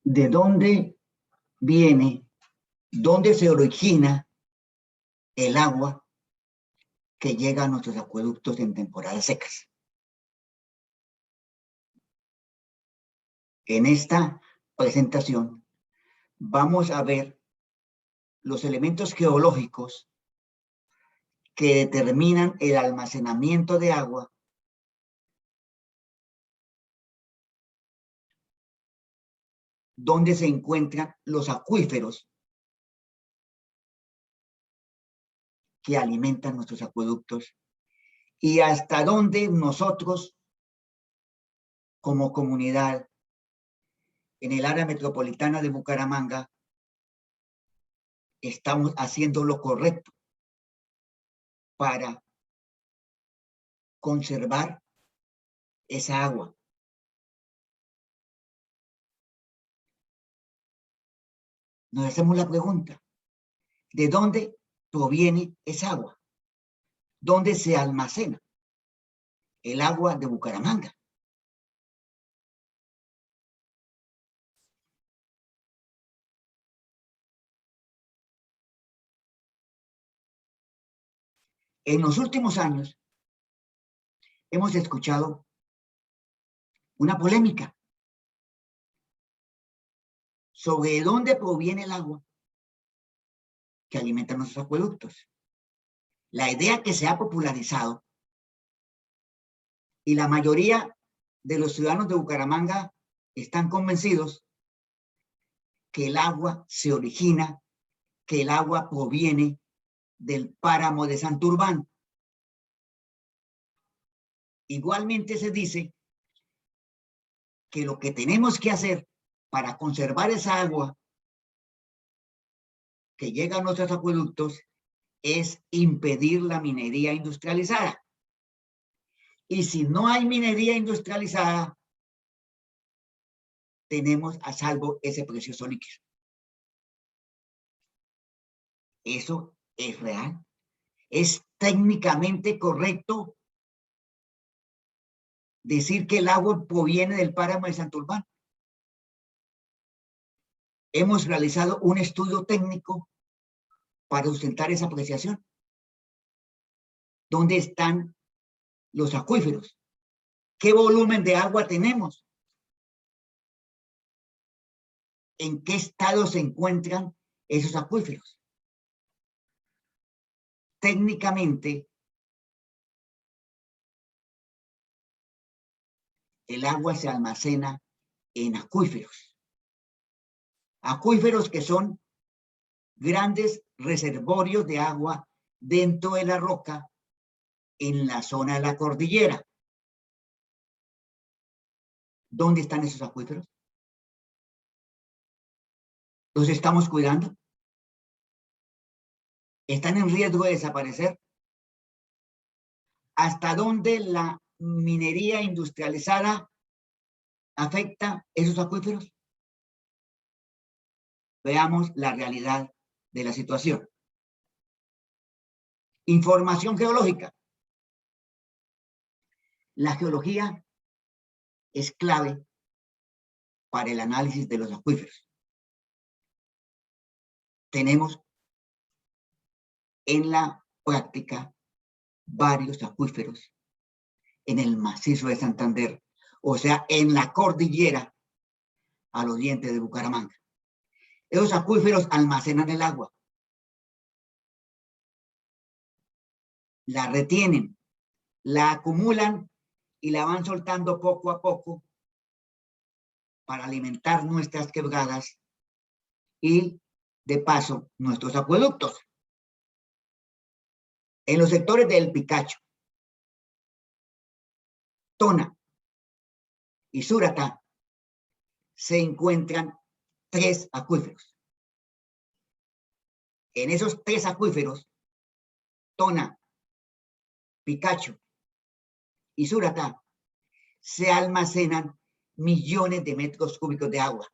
¿De dónde viene, dónde se origina el agua que llega a nuestros acueductos en temporadas secas? En esta presentación vamos a ver los elementos geológicos que determinan el almacenamiento de agua donde se encuentran los acuíferos que alimentan nuestros acueductos y hasta dónde nosotros, como comunidad, en el área metropolitana de Bucaramanga, estamos haciendo lo correcto para conservar esa agua. Nos hacemos la pregunta, ¿de dónde proviene esa agua? ¿Dónde se almacena el agua de Bucaramanga? En los últimos años hemos escuchado una polémica sobre de dónde proviene el agua que alimenta nuestros acueductos. La idea que se ha popularizado y la mayoría de los ciudadanos de Bucaramanga están convencidos que el agua se origina, que el agua proviene del páramo de Santurbán. Igualmente se dice que lo que tenemos que hacer para conservar esa agua que llega a nuestros acueductos es impedir la minería industrializada. Y si no hay minería industrializada, tenemos a salvo ese precioso líquido. ¿Eso es real? ¿Es técnicamente correcto decir que el agua proviene del páramo de Santurbán? Hemos realizado un estudio técnico para sustentar esa apreciación. ¿Dónde están los acuíferos? ¿Qué volumen de agua tenemos? ¿En qué estado se encuentran esos acuíferos? Técnicamente, el agua se almacena en acuíferos. Acuíferos que son grandes reservorios de agua dentro de la roca en la zona de la cordillera. ¿Dónde están esos acuíferos? ¿Los estamos cuidando? ¿Están en riesgo de desaparecer? ¿Hasta dónde la minería industrializada afecta esos acuíferos? Veamos la realidad de la situación. Información geológica. La geología es clave para el análisis de los acuíferos. Tenemos en la práctica varios acuíferos en el macizo de Santander, o sea, en la cordillera al oriente de Bucaramanga. Esos acuíferos almacenan el agua, la retienen, la acumulan y la van soltando poco a poco para alimentar nuestras quebradas y, de paso, nuestros acueductos. En los sectores del Picacho, Tona y Suratá se encuentran 3 acuíferos. En esos 3 acuíferos, Tona, Picacho y Suratá, se almacenan millones de metros cúbicos de agua.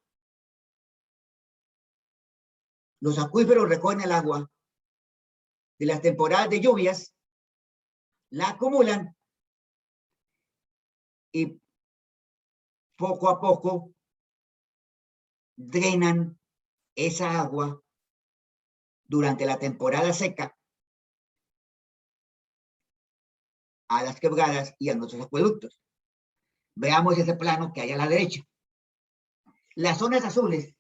Los acuíferos recogen el agua de las temporadas de lluvias, la acumulan y poco a poco drenan esa agua durante la temporada seca a las quebradas y a nuestros acueductos. Veamos ese plano que hay a la derecha. Las zonas azules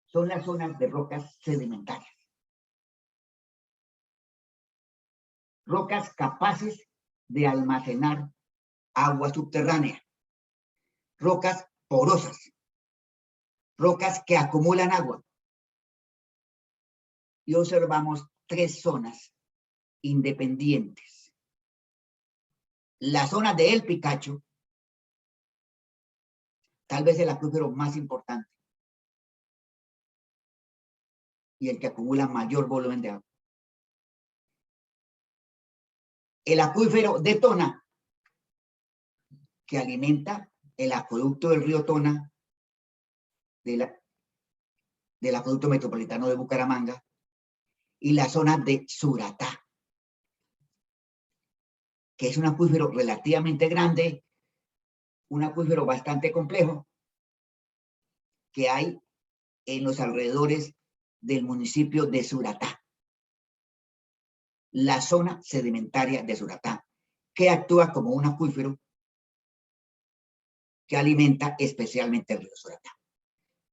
son las zonas de rocas sedimentarias. Rocas capaces de almacenar agua subterránea. Rocas porosas. Rocas que acumulan agua. Y observamos tres zonas independientes. La zona de El Picacho, tal vez el acuífero más importante y el que acumula mayor volumen de agua. El acuífero de Tona, que alimenta el acueducto del río Tona del acueducto metropolitano de Bucaramanga, y la zona de Suratá, que es un acuífero relativamente grande, un acuífero bastante complejo, que hay en los alrededores del municipio de Suratá, la zona sedimentaria de Suratá, que actúa como un acuífero que alimenta especialmente el río Suratá.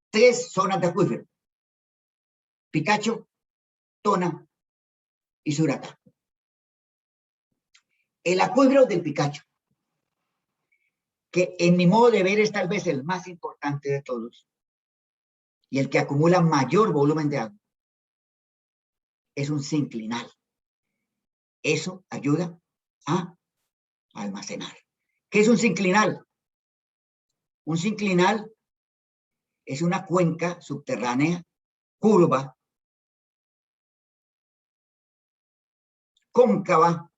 Tres zonas de acuífero: Picacho, Tona y Suratá. El acuífero del Picacho, que en mi modo de ver es tal vez el más importante de todos y el que acumula mayor volumen de agua, es un sinclinal. Eso ayuda a almacenar. ¿Qué es un sinclinal? Un sinclinal es una cuenca subterránea curva, cóncava,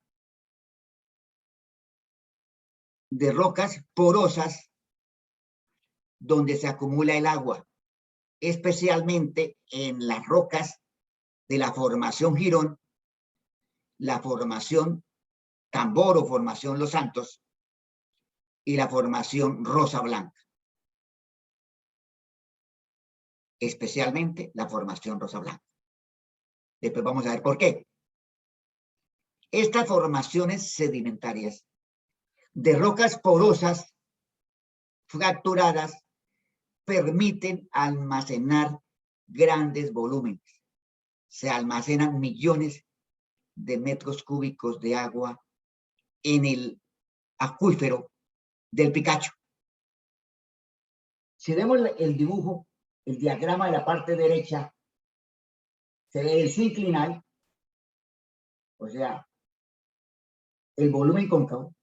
de rocas porosas donde se acumula el agua, especialmente en las rocas de la formación Girón, la formación Tambor o formación Los Santos y la formación Rosa Blanca. Especialmente la formación Rosa Blanca. Después vamos a ver por qué. Estas formaciones sedimentarias de rocas porosas, fracturadas, permiten almacenar grandes volúmenes. Se almacenan millones de metros cúbicos de agua en el acuífero del Picacho. Si vemos el dibujo, el diagrama de la parte derecha, se ve el sinclinal, o sea, el volumen cóncavo.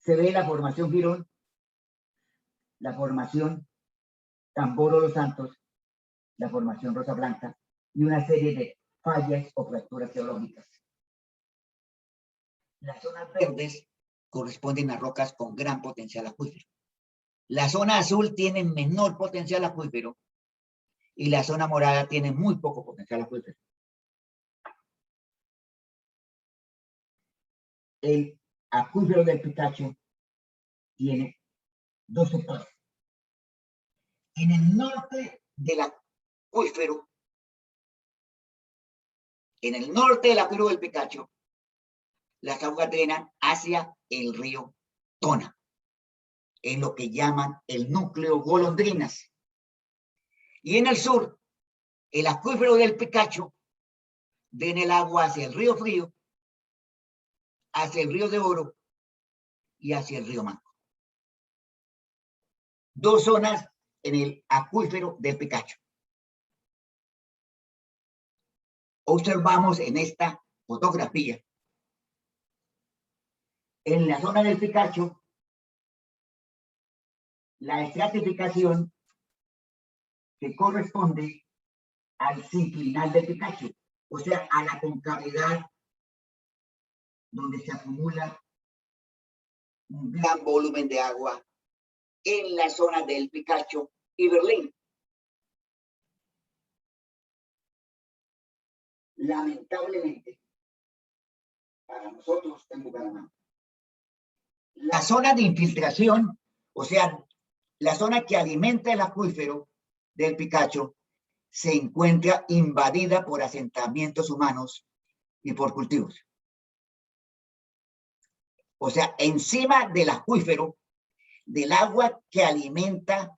Se ve la formación Girón, la formación Tamboro Los Santos, la formación Rosa Blanca y una serie de fallas o fracturas geológicas. Las zonas verdes corresponden a rocas con gran potencial acuífero. La zona azul tiene menor potencial acuífero y la zona morada tiene muy poco potencial acuífero. El acuífero del Picacho tiene dos sectores. En el norte del acuífero, del Picacho, las aguas drenan hacia el río Tona, en lo que llaman el núcleo Golondrinas. Y en el sur, el acuífero del Picacho drena el agua hacia el río Frío, hacia el río de Oro y hacia el río Manco. Dos zonas en el acuífero del Picacho. Observamos en esta fotografía, en la zona del Picacho, la estratificación que corresponde al sinclinal del Picacho, o sea, a la concavidad donde se acumula un gran volumen de agua en la zona del Picacho y Berlín. Lamentablemente, para nosotros en Bucaramanga, La zona de infiltración, o sea, la zona que alimenta el acuífero del Picacho, se encuentra invadida por asentamientos humanos y por cultivos. O sea, encima del acuífero, del agua que alimenta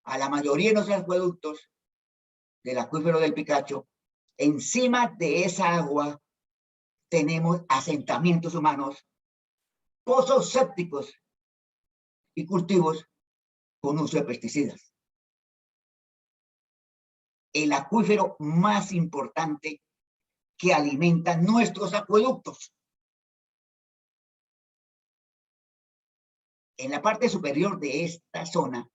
a la mayoría de los acueductos del acuífero del Picacho, encima de esa agua tenemos asentamientos humanos, pozos sépticos y cultivos con uso de pesticidas. El acuífero más importante que alimenta nuestros acueductos. En la parte superior de esta zona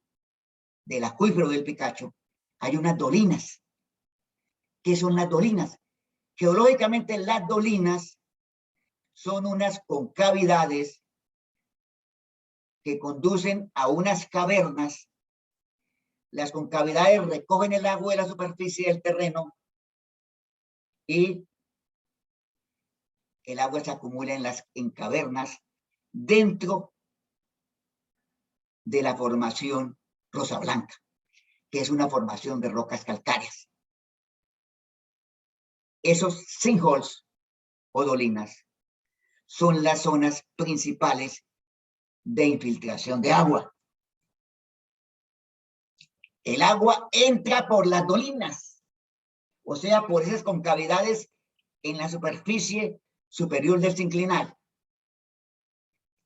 del acuífero del Picacho hay unas dolinas. ¿Qué son las dolinas? Geológicamente, las dolinas son unas concavidades que conducen a unas cavernas. Las concavidades recogen el agua de la superficie del terreno y el agua se acumula en cavernas dentro de la formación Rosa Blanca, que es una formación de rocas calcáreas. Esos sinkholes o dolinas son las zonas principales de infiltración de agua. El agua entra por las dolinas, o sea, por esas concavidades en la superficie superior del sinclinal,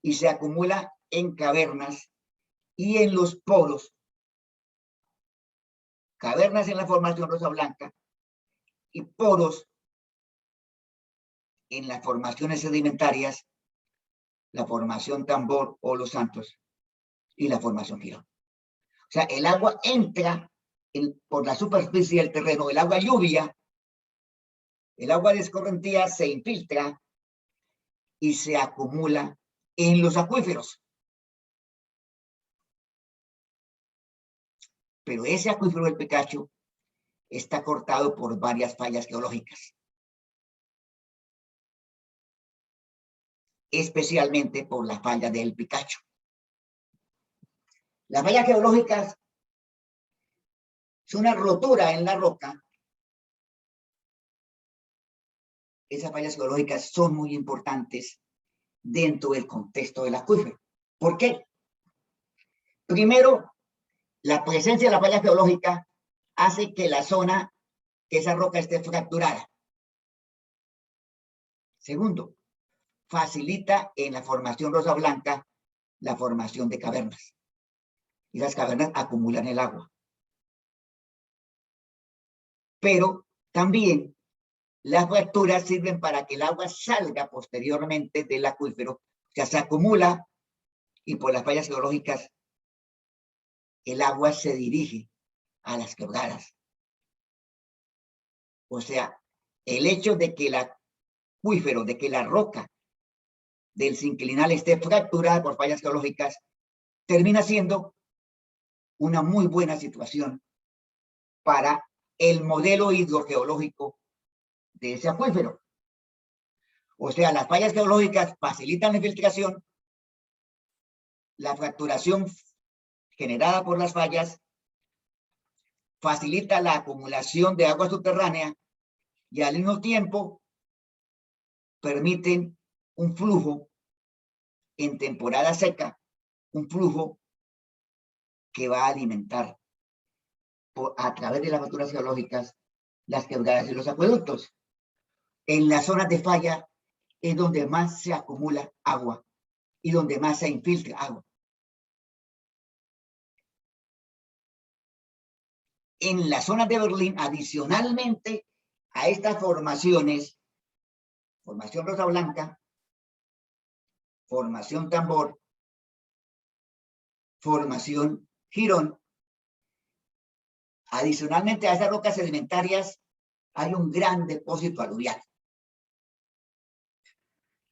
y se acumula en cavernas y en los poros. Cavernas en la formación Rosa Blanca y poros en las formaciones sedimentarias, la formación Tambor o Los Santos y la formación Girón. O sea, el agua entra por la superficie del terreno, el agua lluvia, el agua de escorrentía se infiltra y se acumula en los acuíferos. Pero ese acuífero del Picacho está cortado por varias fallas geológicas, especialmente por la falla del Picacho. Las fallas geológicas son una rotura en la roca. Esas fallas geológicas son muy importantes dentro del contexto del acuífero. ¿Por qué? Primero, la presencia de la falla geológica hace que la zona, que esa roca esté fracturada. Segundo, facilita en la formación Rosa Blanca la formación de cavernas. Y las cavernas acumulan el agua. Pero también las fracturas sirven para que el agua salga posteriormente del acuífero, o sea, se acumula y por las fallas geológicas el agua se dirige a las quebradas. O sea, el hecho de que el acuífero, de que la roca del sinclinal esté fracturada por fallas geológicas, termina siendo una muy buena situación para el modelo hidrogeológico de ese acuífero. O sea, las fallas geológicas facilitan la infiltración, la fracturación generada por las fallas facilita la acumulación de agua subterránea y al mismo tiempo permiten un flujo en temporada seca, un flujo que va a alimentar a través de las fracturas geológicas las quebradas y los acueductos. En las zonas de falla es donde más se acumula agua y donde más se infiltra agua. En las zonas de Berlín, adicionalmente a estas formaciones, formación Rosa Blanca, formación Tambor, formación Girón, adicionalmente a esas rocas sedimentarias hay un gran depósito aluvial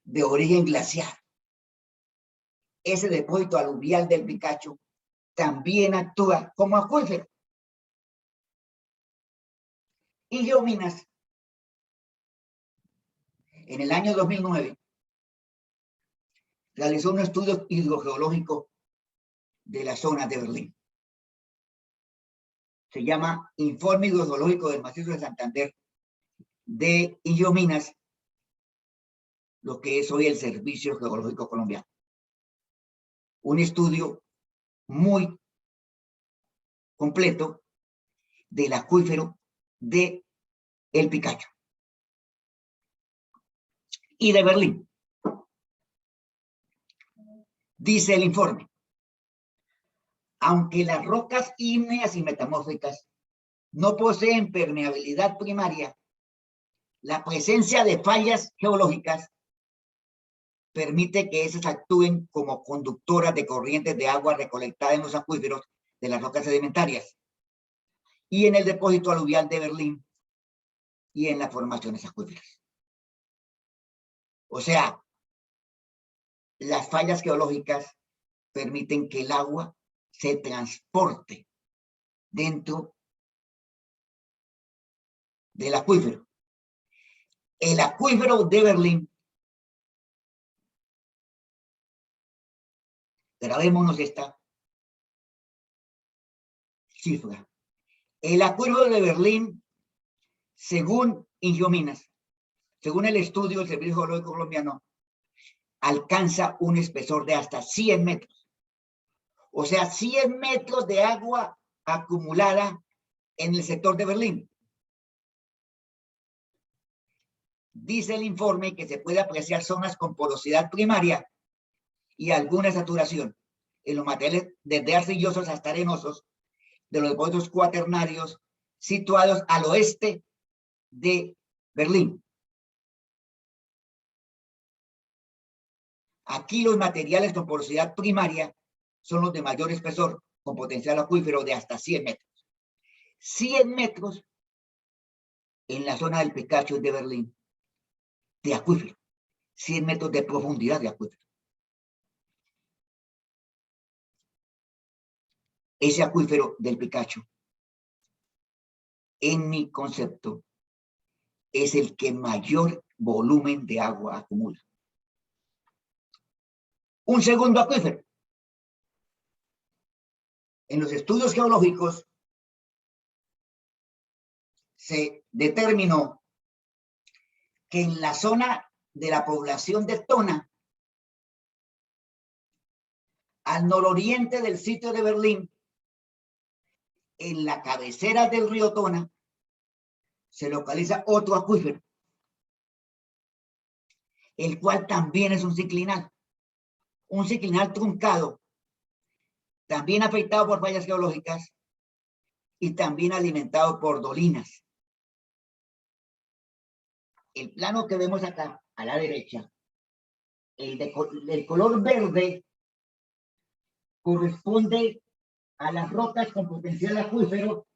de origen glaciar. Ese depósito aluvial del Picacho también actúa como acuífero. Y Geominas, en el año 2009, realizó un estudio hidrogeológico de la zona de Berlín. Se llama Informe Hidrogeológico del Macizo de Santander de Illominas, lo que es hoy el Servicio Geológico Colombiano. Un estudio muy completo del acuífero de El Picacho y de Berlín. Dice el informe, aunque las rocas ígneas y metamórficas no poseen permeabilidad primaria, la presencia de fallas geológicas permite que esas actúen como conductoras de corrientes de agua recolectada en los acuíferos de las rocas sedimentarias y en el depósito aluvial de Berlín y en las formaciones acuíferas. O sea, las fallas geológicas permiten que el agua se transporte dentro del acuífero. El acuífero de Berlín, grabémonos esta cifra. El acuífero de Berlín, según Illominas, según el estudio del Servicio Geológico Colombiano, alcanza un espesor de hasta 100 metros. O sea, 100 metros de agua acumulada en el sector de Berlín. Dice el informe que se puede apreciar zonas con porosidad primaria y alguna saturación en los materiales desde arcillosos hasta arenosos de los depósitos cuaternarios situados al oeste de Berlín. Aquí los materiales con porosidad primaria son los de mayor espesor, con potencial acuífero de hasta 100 metros. 100 metros en la zona del Picacho de Berlín, de acuífero. 100 metros de profundidad de acuífero. Ese acuífero del Picacho, en mi concepto, es el que mayor volumen de agua acumula. Un segundo acuífero. En los estudios geológicos se determinó que en la zona de la población de Tona, al nororiente del sitio de Berlín, en la cabecera del río Tona, se localiza otro acuífero, el cual también es un ciclinal truncado, también afectado por fallas geológicas y también alimentado por dolinas. El plano que vemos acá, a la derecha, el color verde corresponde a las rocas con potencial acuífero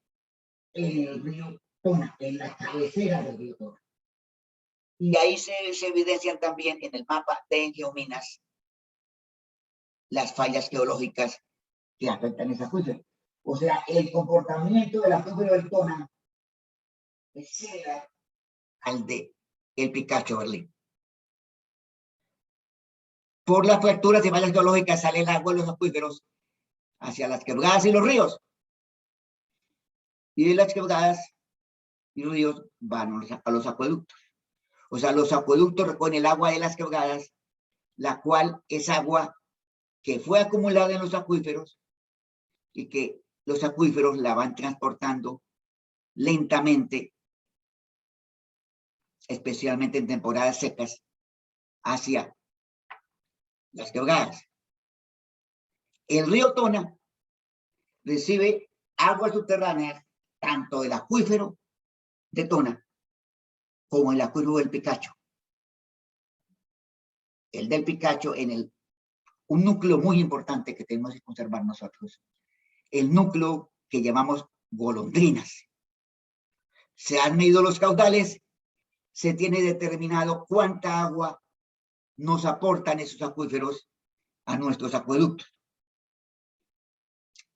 en el río Tona, en la cabecera del río Tona. Y ahí se evidencian también en el mapa de Geominas las fallas geológicas que afectan ese acuífero. O sea, el comportamiento del acuífero del Tona es similar al de el Picacho Berlín. Por las fracturas y fallas geológicas sale el agua de los acuíferos hacia las quebradas y los ríos. Y de las quebradas y ríos van a los acueductos. O sea, los acueductos recogen el agua de las quebradas, la cual es agua que fue acumulada en los acuíferos y que los acuíferos la van transportando lentamente, especialmente en temporadas secas, hacia las quebradas. El río Tona recibe aguas subterráneas tanto del acuífero de Tona como el acuífero del Picacho. El del Picacho en un núcleo muy importante que tenemos que conservar nosotros, el núcleo que llamamos golondrinas. Se han medido los caudales, se tiene determinado cuánta agua nos aportan esos acuíferos a nuestros acueductos.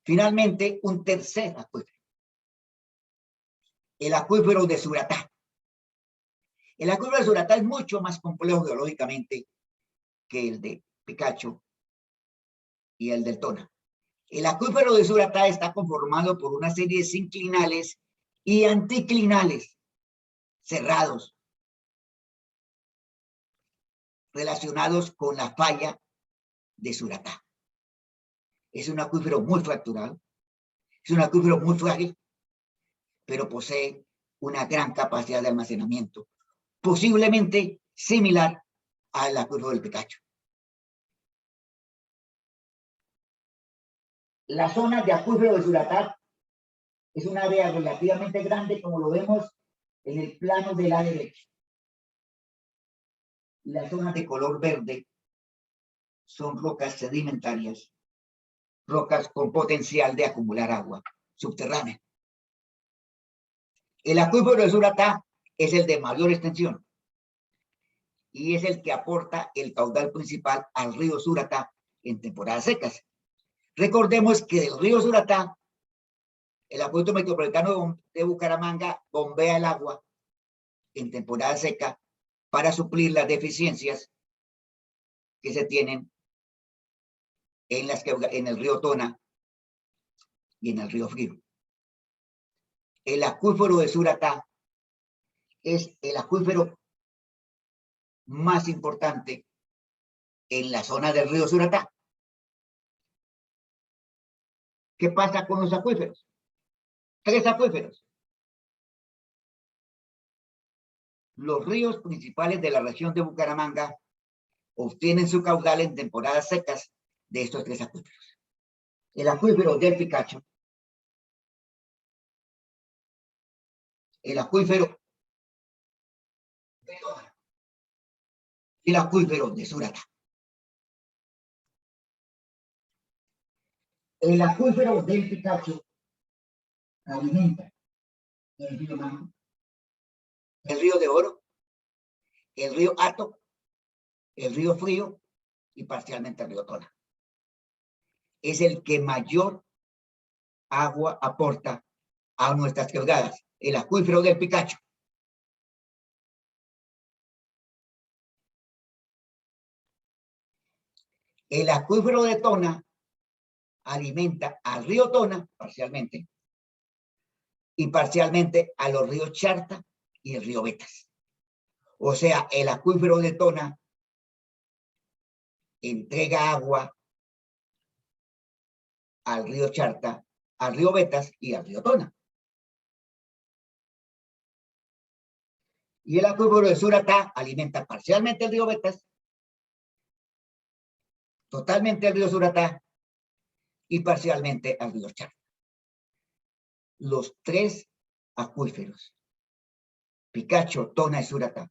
Finalmente, un tercer acuífero, el acuífero de Suratá. El acuífero de Suratá es mucho más complejo geológicamente que el de Picacho y el del Tona. El acuífero de Suratá está conformado por una serie de sinclinales y anticlinales cerrados, relacionados con la falla de Suratá. Es un acuífero muy fracturado, es un acuífero muy frágil, pero posee una gran capacidad de almacenamiento, posiblemente similar al acuífero del Picacho. La zona de acuífero de Suratá es un área relativamente grande, como lo vemos en el plano de la derecha. Las zonas de color verde son rocas sedimentarias, rocas con potencial de acumular agua subterránea. El acuífero de Suratá es el de mayor extensión y es el que aporta el caudal principal al río Suratá en temporadas secas. Recordemos que del río Suratá, el acueducto metropolitano de Bucaramanga bombea el agua en temporada seca para suplir las deficiencias que se tienen en el río Tona y en el río Frío. El acuífero de Suratá es el acuífero más importante en la zona del río Suratá. ¿Qué pasa con los acuíferos? 3 acuíferos. Los ríos principales de la región de Bucaramanga obtienen su caudal en temporadas secas de estos 3 acuíferos. El acuífero del Picacho, el acuífero de Tona y el acuífero de Suratá. El acuífero del Picacho alimenta el río Manco, el río de Oro, el río Hato, el río Frío y parcialmente el río Tona. Es el que mayor agua aporta a nuestras quebradas, el acuífero del Picacho. El acuífero de Tona alimenta al río Tona parcialmente y parcialmente a los ríos Charta y el río Betas. O sea, el acuífero de Tona entrega agua al río Charta, al río Betas y al río Tona. Y el acuífero de Suratá alimenta parcialmente el río Betas, totalmente el río Suratá y parcialmente al río Charta. Los 3 acuíferos, Picacho, Tona y Suratá,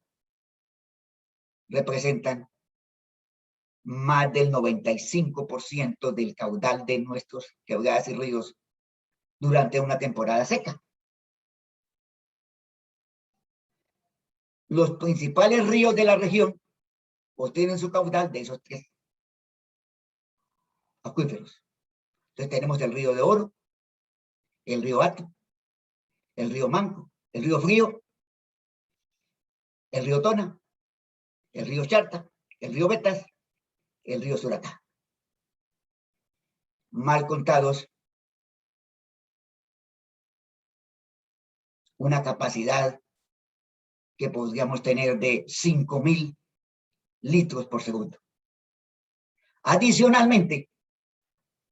representan más del 95% del caudal de nuestros quebradas y ríos durante una temporada seca. Los principales ríos de la región obtienen su caudal de esos 3 acuíferos. Entonces tenemos el río de Oro, el río Hato, el río Manco, el río Frío, el río Tona, el río Charta, el río Betas, el río Suratá. Mal contados, una capacidad que podríamos tener de 5.000 litros por segundo. Adicionalmente,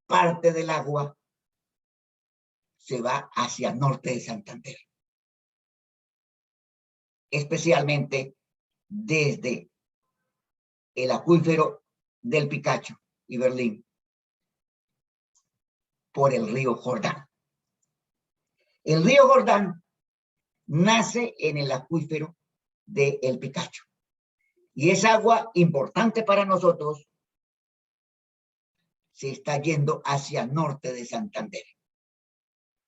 parte del agua se va hacia el norte de Santander, especialmente desde el acuífero del Picacho y Berlín por el río Jordán. El río Jordán nace en el acuífero del Picacho y es agua importante para nosotros. Se está yendo hacia el norte de Santander.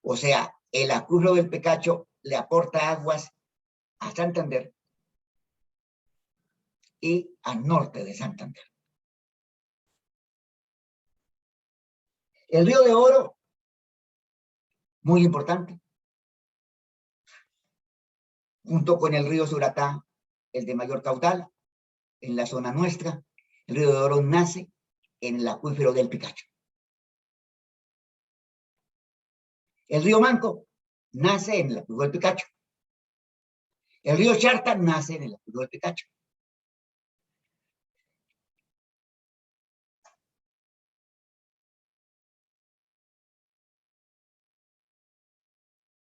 O sea, el acuífero del Picacho le aporta aguas a Santander y al norte de Santander. El río de Oro, muy importante, junto con el río Suratá, el de mayor caudal en la zona nuestra, El río de Oro nace en el acuífero del Picacho. El río Manco nace en el acuífero del Picacho. El río Charta nace en el acuífero del Picacho.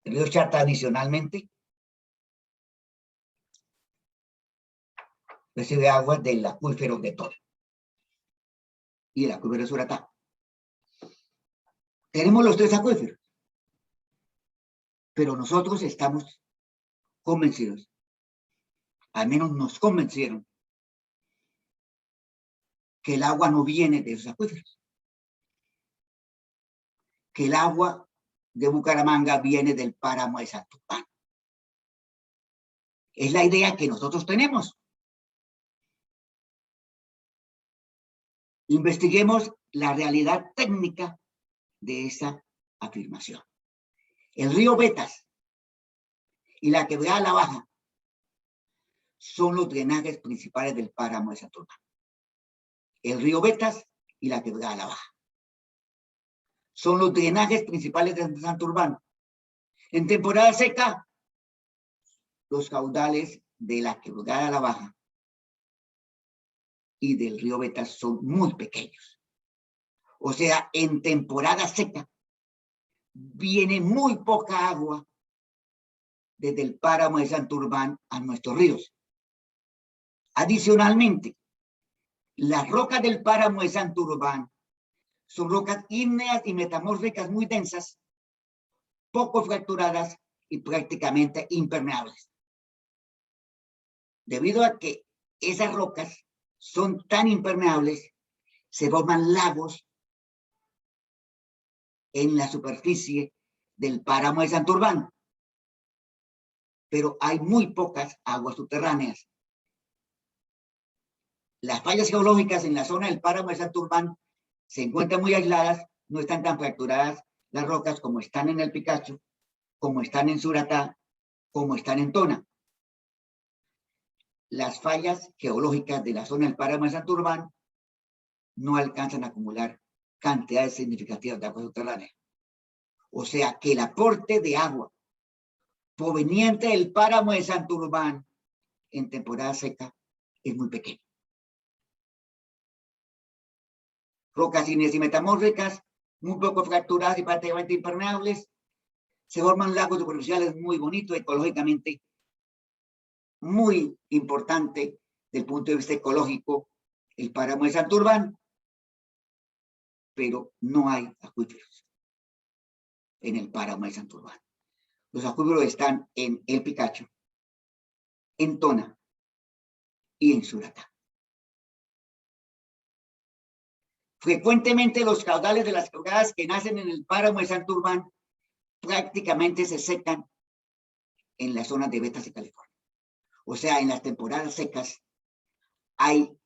El río Charta adicionalmente recibe agua del acuífero de Toro y el acuífero de Suratá. Tenemos los tres acuíferos, pero nosotros estamos convencidos, al menos nos convencieron, que el agua no viene de esos acuíferos, que el agua de Bucaramanga viene del páramo de Santurbán. Es la idea que nosotros tenemos. Investiguemos la realidad técnica de esa afirmación. El río Betas y la quebrada La Baja son los drenajes principales del páramo de Santurbán. El río Betas y la quebrada La Baja son los drenajes principales de Santurbán. En temporada seca, los caudales de la quebrada La Baja y del río Betas son muy pequeños. O sea, en temporada seca viene muy poca agua desde el páramo de Santurbán a nuestros ríos. Adicionalmente, las rocas del páramo de Santurbán son rocas ígneas y metamórficas muy densas, poco fracturadas y prácticamente impermeables. Debido a que esas rocas son tan impermeables, se forman lagos en la superficie del páramo de Santurbán, pero hay muy pocas aguas subterráneas. Las fallas geológicas en la zona del páramo de Santurbán se encuentran muy aisladas, no están tan fracturadas las rocas como están en el Picacho, como están en Suratá, como están en Tona. Las fallas geológicas de la zona del páramo de Santurbán no alcanzan a acumular cantidades significativas de agua subterránea. O sea que el aporte de agua proveniente del páramo de Santurbán en temporada seca es muy pequeño. Rocas ígneas y metamórficas, muy poco fracturadas y prácticamente impermeables, se forman lagos superficiales muy bonitos, ecológicamente muy importante desde el punto de vista ecológico, el páramo de Santurbán, pero no hay acuíferos en el páramo de Santurbán. Los acuíferos están en el Picacho, en Tona y en Suratá. Frecuentemente los caudales de las quebradas que nacen en el páramo de Santurbán prácticamente se secan en las zonas de Betas y California. O sea, en las temporadas secas hay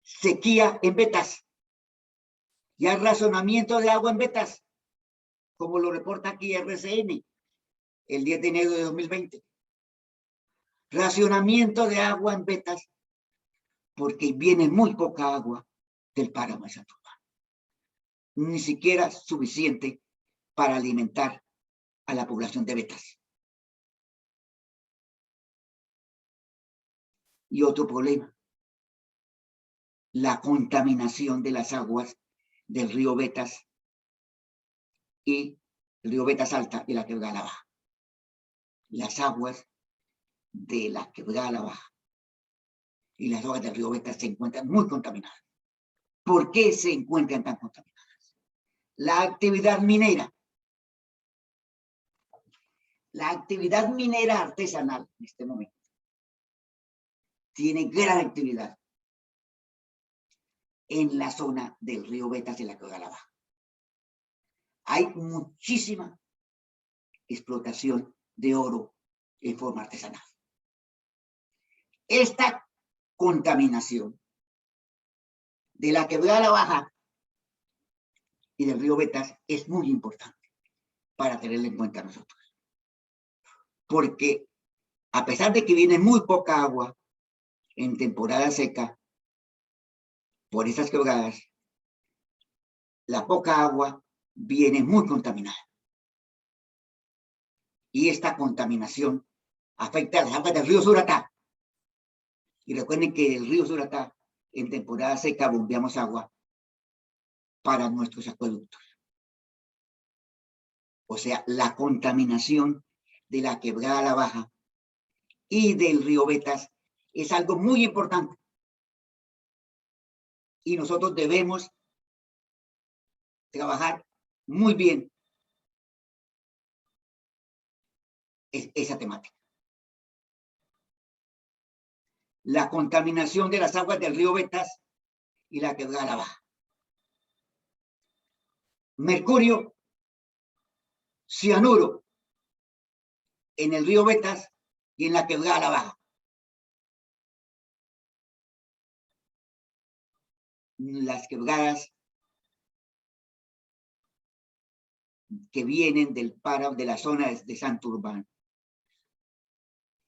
sequía en Betas y hay racionamiento de agua en Betas, como lo reporta aquí RCN el 10 de enero de 2020. Racionamiento de agua en Betas porque viene muy poca agua del páramo de Santurbán. Ni siquiera suficiente para alimentar a la población de Betas. Y otro problema, la contaminación de las aguas del río Betas y el río Betas Alta y la quebrada La Baja. Las aguas de la quebrada La Baja y las aguas del río Betas se encuentran muy contaminadas. ¿Por qué se encuentran tan contaminadas? La actividad minera. La actividad minera artesanal en este momento tiene gran actividad en la zona del río Betas y la quebrada La Baja. Hay muchísima explotación de oro en forma artesanal. Esta contaminación de la quebrada La Baja y del río Betas es muy importante para tenerla en cuenta nosotros. Porque a pesar de que viene muy poca agua en temporada seca, por esas quebradas, la poca agua viene muy contaminada. Y esta contaminación afecta a las aguas del río Suratá. Y recuerden que el río Suratá, en temporada seca, bombeamos agua para nuestros acueductos. O sea, la contaminación de la quebrada La Baja y del río Betas es algo muy importante. Y nosotros debemos trabajar muy bien esa temática. La contaminación de las aguas del río Betas y la quebrada La Baja. Mercurio, cianuro en el río Betas y en la quebrada La Baja. Las quebradas que vienen del páramo de la zona de Santurbán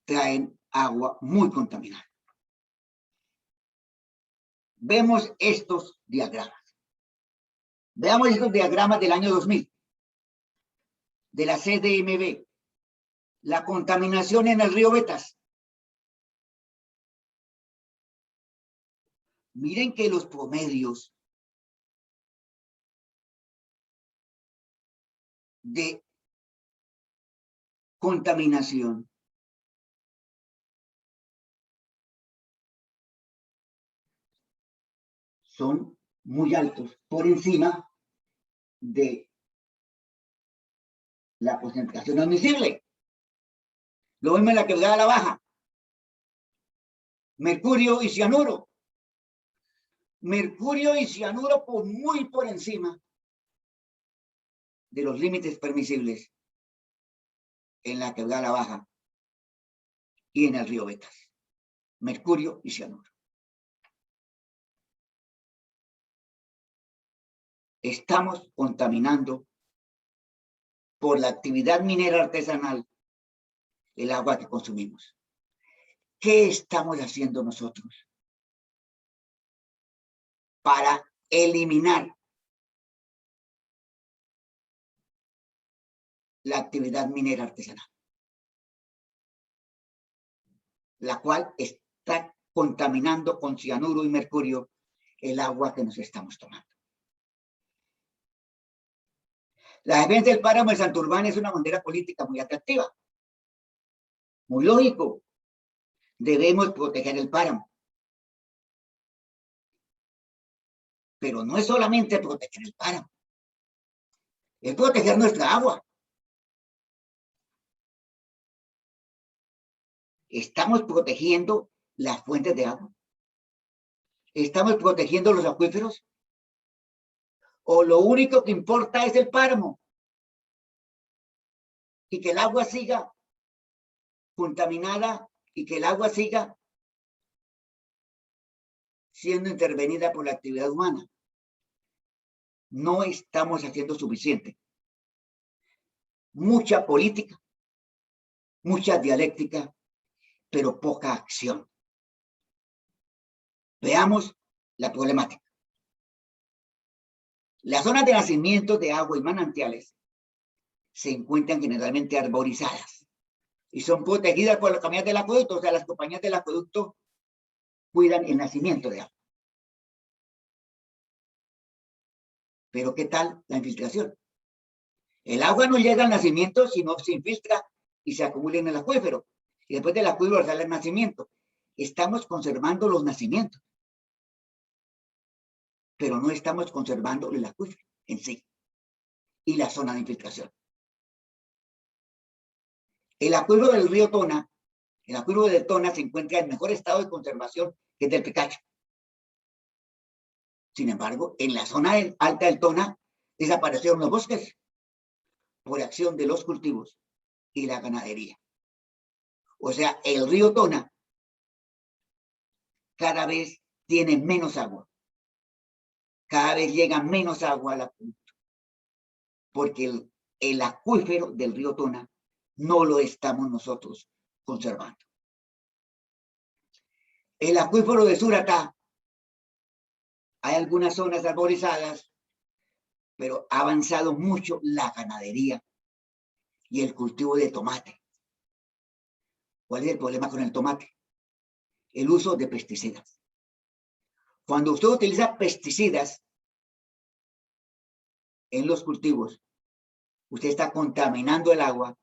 traen agua muy contaminada. Vemos estos diagramas. Veamos estos diagramas del año 2000, de la CDMB. La contaminación en el río Betas. Miren que los promedios de contaminación son muy altos, por encima de la concentración admisible. Lo vemos en la quebrada La Baja. Mercurio y cianuro. Mercurio y cianuro muy por encima de los límites permisibles en la quebrada La Baja y en el río Betas. Mercurio y cianuro. Estamos contaminando por la actividad minera artesanal el agua que consumimos. ¿Qué estamos haciendo nosotros para eliminar la actividad minera artesanal, la cual está contaminando con cianuro y mercurio el agua que nos estamos tomando? La defensa del páramo de Santurbán es una bandera política muy atractiva, muy lógico. Debemos proteger el páramo. Pero no es solamente proteger el páramo, es proteger nuestra agua. Estamos protegiendo las fuentes de agua. Estamos protegiendo los acuíferos. O lo único que importa es el páramo y que el agua siga contaminada y que el agua siga siendo intervenida por la actividad humana. No estamos haciendo suficiente. Mucha política, mucha dialéctica, pero poca acción. Veamos la problemática. Las zonas de nacimiento de agua y manantiales se encuentran generalmente arborizadas y son protegidas por las compañías del acueducto. O sea, las compañías del acueducto cuidan el nacimiento de agua. Pero ¿qué tal la infiltración? El agua no llega al nacimiento, sino se infiltra y se acumula en el acuífero. Y después del acuífero sale el nacimiento. Estamos conservando los nacimientos, pero no estamos conservando el acuífero en sí y la zona de infiltración. El acuífero del río Tona, el acuífero de Tona se encuentra en mejor estado de conservación que el del Picacho. Sin embargo, en la zona alta del Tona desaparecieron los bosques por acción de los cultivos y la ganadería. O sea, el río Tona cada vez tiene menos agua. Cada vez llega menos agua al acuífero, porque el acuífero del río Tona no lo estamos nosotros conservando. El acuífero de Suratá Hay algunas zonas arborizadas, pero ha avanzado mucho la ganadería y el cultivo de tomate. ¿Cuál es el problema con el tomate? El uso de pesticidas. Cuando usted utiliza pesticidas en los cultivos, usted está contaminando el agua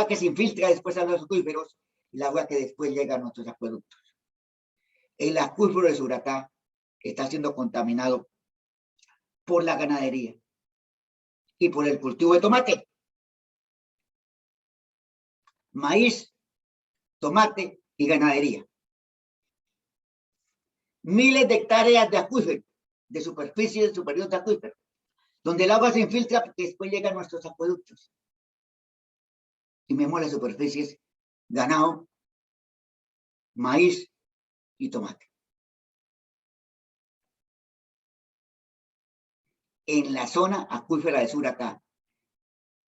que se infiltra después a los acuíferos, el agua que después llega a nuestros acueductos. El acuífero de Suratá está siendo contaminado por la ganadería y por el cultivo de tomate. Maíz, tomate y ganadería. Miles de hectáreas de acuífero, de superficie superior de acuífero, donde el agua se infiltra porque después llega a nuestros acueductos. Y vemos las superficies, ganado, maíz y tomate. En la zona acuífera de Suratá,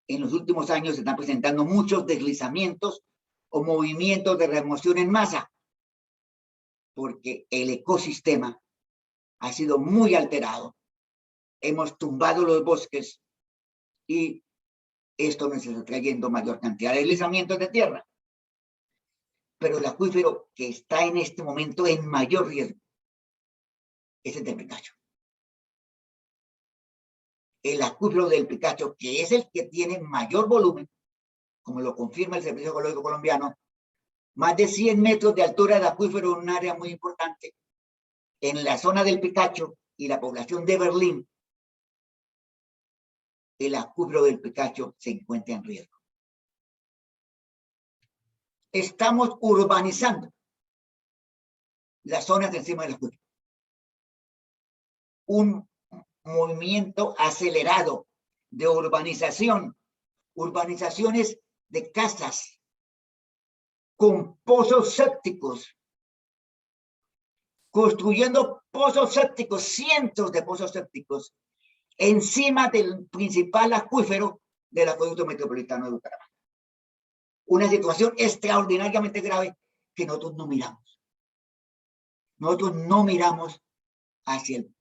en los últimos años se están presentando muchos deslizamientos o movimientos de remoción en masa, porque el ecosistema ha sido muy alterado. Hemos tumbado los bosques y esto nos está trayendo mayor cantidad de deslizamientos de tierra. Pero el acuífero que está en este momento en mayor riesgo es el del Picacho. El acuífero del Picacho, que es el que tiene mayor volumen, como lo confirma el Servicio Geológico Colombiano, más de 100 metros de altura de acuífero en un área muy importante, en la zona del Picacho y la población de Berlín, el acuífero del Picacho se encuentra en riesgo. Estamos urbanizando las zonas encima del acuífero. Un movimiento acelerado de urbanización, urbanizaciones de casas con pozos sépticos, construyendo pozos sépticos, cientos de pozos sépticos, encima del principal acuífero del acueducto metropolitano de Bucaramanga. Una situación extraordinariamente grave que nosotros no miramos. Nosotros no miramos hacia el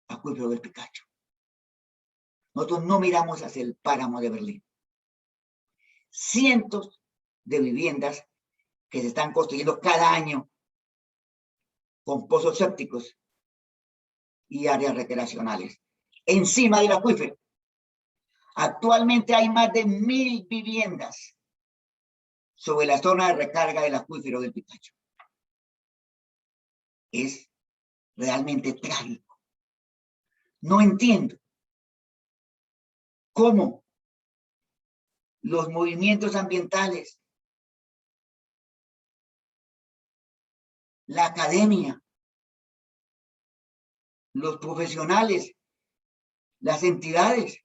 acuífero del Picacho. Nosotros no miramos hacia el páramo de Berlín. Cientos de viviendas que se están construyendo cada año con pozos sépticos y áreas recreacionales encima del acuífero. Actualmente hay más de 1000 viviendas sobre la zona de recarga del acuífero del Picacho. Es realmente trágico. No entiendo cómo los movimientos ambientales, la academia, los profesionales, las entidades,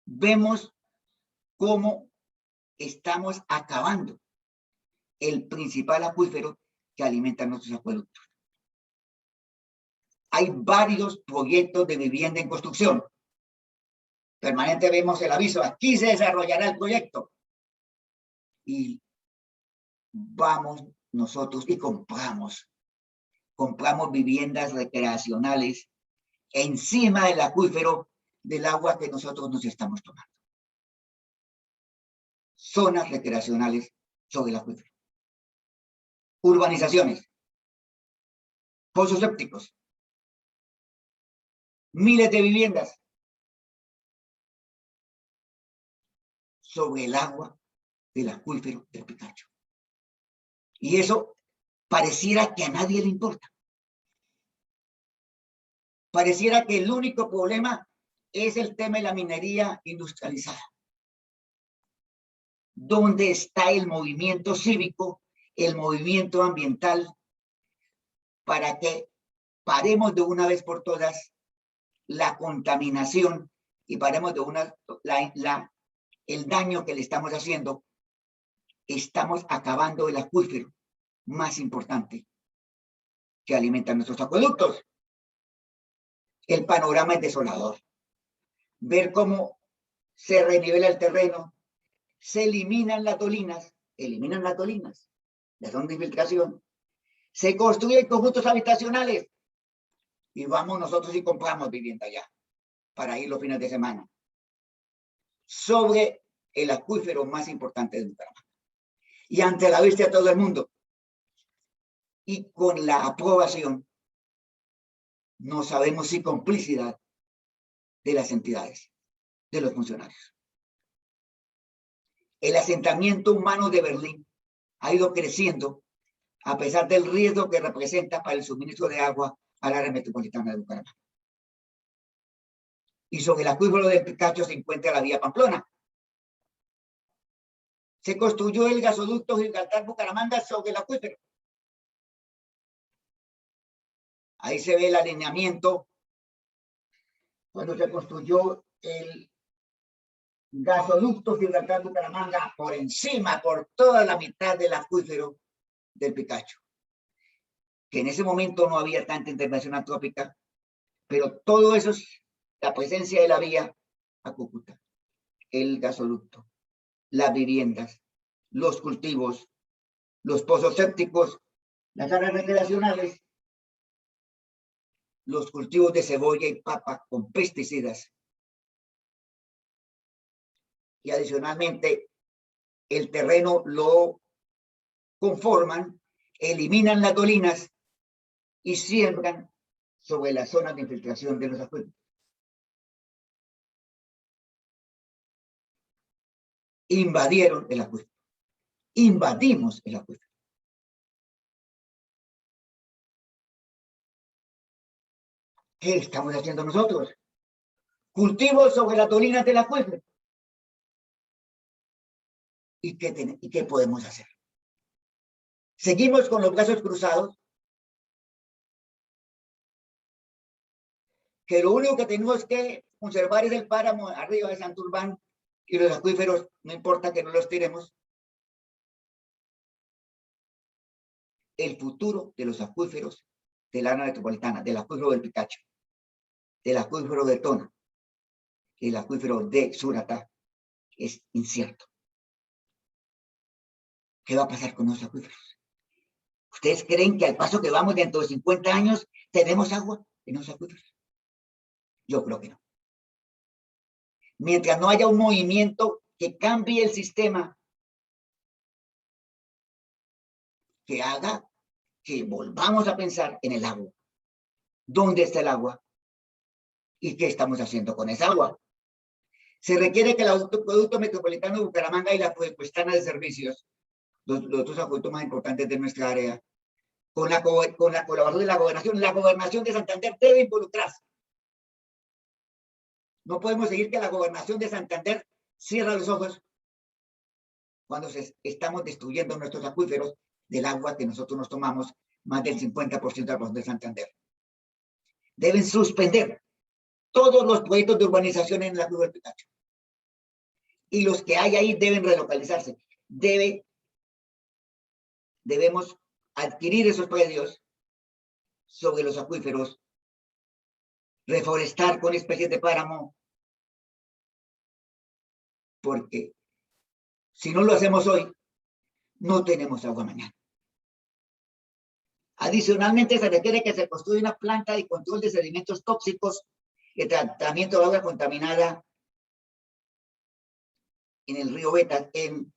vemos cómo estamos acabando el principal acuífero que alimenta nuestros acueductos. Hay varios proyectos de vivienda en construcción. Permanente vemos el aviso, aquí se desarrollará el proyecto. Y vamos nosotros y compramos viviendas recreacionales encima del acuífero del agua que nosotros nos estamos tomando. Zonas recreacionales sobre el acuífero. Urbanizaciones. Pozos sépticos. Miles de viviendas sobre el agua del acuífero del Picacho. Y eso pareciera que a nadie le importa. Pareciera que el único problema es el tema de la minería industrializada. ¿Dónde está el movimiento cívico, el movimiento ambiental, para que paremos de una vez por todas la contaminación y paremos de el daño que le estamos haciendo? Estamos acabando el acuífero más importante que alimenta nuestros acueductos. El panorama es desolador. Ver cómo se renivela el terreno, se eliminan las dolinas, la zona de infiltración, Se construyen conjuntos habitacionales y vamos nosotros y compramos vivienda allá para ir los fines de semana sobre el acuífero más importante de Bucaramanga. Y ante la vista de todo el mundo y con la aprobación, no sabemos si complicidad de las entidades, de los funcionarios. El asentamiento humano de Berlín ha ido creciendo a pesar del riesgo que representa para el suministro de agua al área metropolitana de Bucaramanga. Y sobre el acuífero del Picacho se encuentra la vía Pamplona. Se construyó el gasoducto Gibraltar-Bucaramanga sobre el acuífero. Ahí se ve el alineamiento cuando se construyó el gasoducto Gibraltar-Bucaramanga por encima, por toda la mitad del acuífero del Picacho, que en ese momento no había tanta intervención antrópica, pero todo eso es la presencia de la vía a Cúcuta, el gasoducto, las viviendas, los cultivos, los pozos sépticos, las áreas recreacionales, los cultivos de cebolla y papa con pesticidas. Y adicionalmente, el terreno lo conforman, eliminan las dolinas y siembran sobre las zonas de infiltración de los acuíferos. Invadieron el acuífero. Invadimos el acuífero. ¿Qué estamos haciendo nosotros? Cultivos sobre las dolinas del acuífero. ¿Y qué podemos hacer? Seguimos con los brazos cruzados, que lo único que tenemos que conservar es el páramo arriba de Santurbán y los acuíferos, no importa que no los tiremos. El futuro de los acuíferos del área metropolitana, del acuífero del Picacho, del acuífero de Tona y el acuífero de Suratá es incierto. ¿Qué va a pasar con los acuíferos? ¿Ustedes creen que al paso que vamos dentro de 50 años tenemos agua en los acuíferos? Yo creo que no. Mientras no haya un movimiento que cambie el sistema, que haga que volvamos a pensar en el agua. ¿Dónde está el agua? ¿Y qué estamos haciendo con esa agua? Se requiere que el acueducto metropolitano de Bucaramanga y la puestana de servicios, los dos acueductos más importantes de nuestra área, con la colaboración de la gobernación de Santander debe involucrarse. No podemos seguir que la gobernación de Santander cierra los ojos cuando estamos destruyendo nuestros acuíferos del agua que nosotros nos tomamos, más del 50% de la población de Santander. Deben suspender todos los proyectos de urbanización en el acuífero del Picacho. Y los que hay ahí deben relocalizarse. Debemos adquirir esos predios sobre los acuíferos, reforestar con especies de páramo, porque si no lo hacemos hoy, no tenemos agua mañana. Adicionalmente, se requiere que se construya una planta de control de sedimentos tóxicos y tratamiento de agua contaminada en el río Betas, en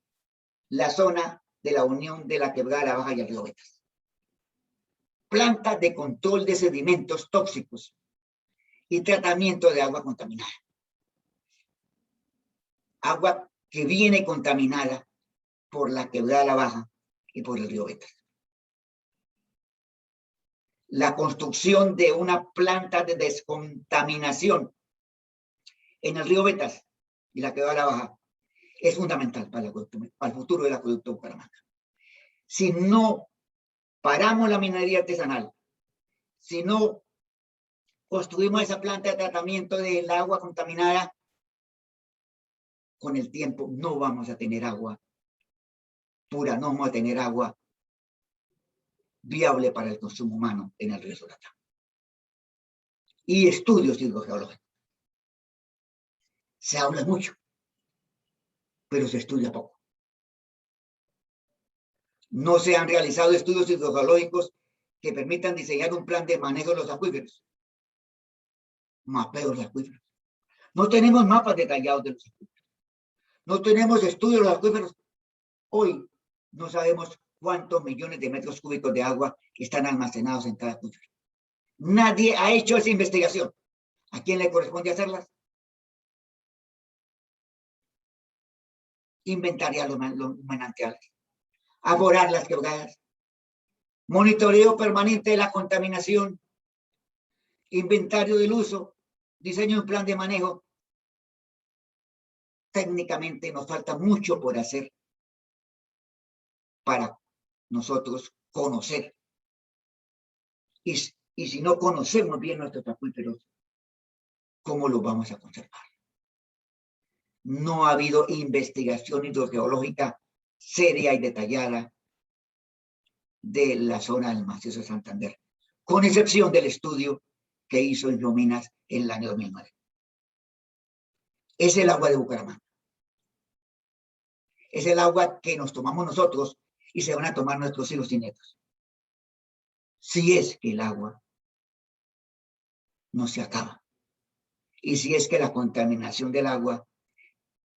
la zona de la unión de la Quebrada de la Baja y el río Betas. Planta de control de sedimentos tóxicos y tratamiento de agua contaminada. Agua que viene contaminada por la Quebrada de la Baja y por el río Betas. La construcción de una planta de descontaminación en el río Betas y la Quebrada de la Baja es fundamental para el futuro del acueducto de Bucaramanga. Si no paramos la minería artesanal, si no construimos esa planta de tratamiento del agua contaminada, con el tiempo no vamos a tener agua pura, no vamos a tener agua viable para el consumo humano en el río Suratá. Y estudios hidrogeológicos. Se habla mucho, pero se estudia poco. No se han realizado estudios hidrogeológicos que permitan diseñar un plan de manejo de los acuíferos. Mapeo de los acuíferos. No tenemos mapas detallados de los acuíferos. No tenemos estudios de los acuíferos. Hoy no sabemos cuántos millones de metros cúbicos de agua están almacenados en cada acuífero. Nadie ha hecho esa investigación. ¿A quién le corresponde hacerlas? Inventariar los manantiales, aborar las quebradas, monitoreo permanente de la contaminación, inventario del uso, diseño de un plan de manejo. Técnicamente nos falta mucho por hacer para nosotros conocer. Y si no conocemos bien nuestros acuíferos, ¿cómo los vamos a conservar? No ha habido investigación hidrogeológica seria y detallada de la zona del macizo de Santander, con excepción del estudio que hizo Infominas en el año 2009. Es el agua de Bucaramanga. Es el agua que nos tomamos nosotros y se van a tomar nuestros hijos y nietos. Si es que el agua no se acaba. Y si es que la contaminación del agua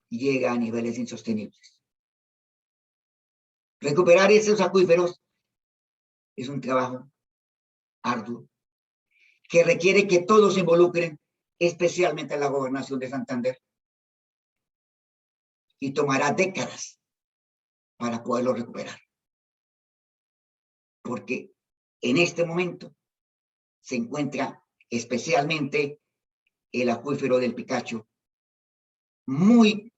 llega a niveles insostenibles. Recuperar esos acuíferos es un trabajo arduo que requiere que todos se involucren, especialmente la gobernación de Santander. Y tomará décadas para poderlo recuperar. Porque en este momento se encuentra especialmente el acuífero del Picacho muy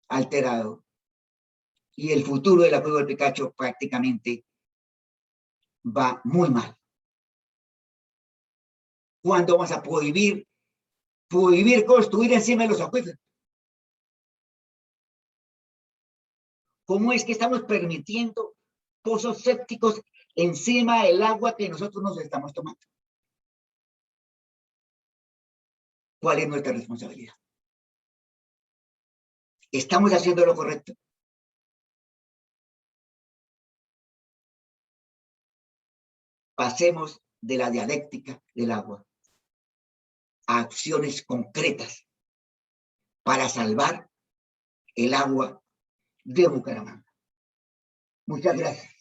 alterado y el futuro del acuífero del Picacho prácticamente va muy mal. ¿Cuándo vamos a prohibir construir encima de los acuíferos? ¿Cómo es que estamos permitiendo pozos sépticos encima del agua que nosotros nos estamos tomando? ¿Cuál es nuestra responsabilidad? ¿Estamos haciendo lo correcto? Pasemos de la dialéctica del agua a acciones concretas para salvar el agua de Bucaramanga. Muchas gracias.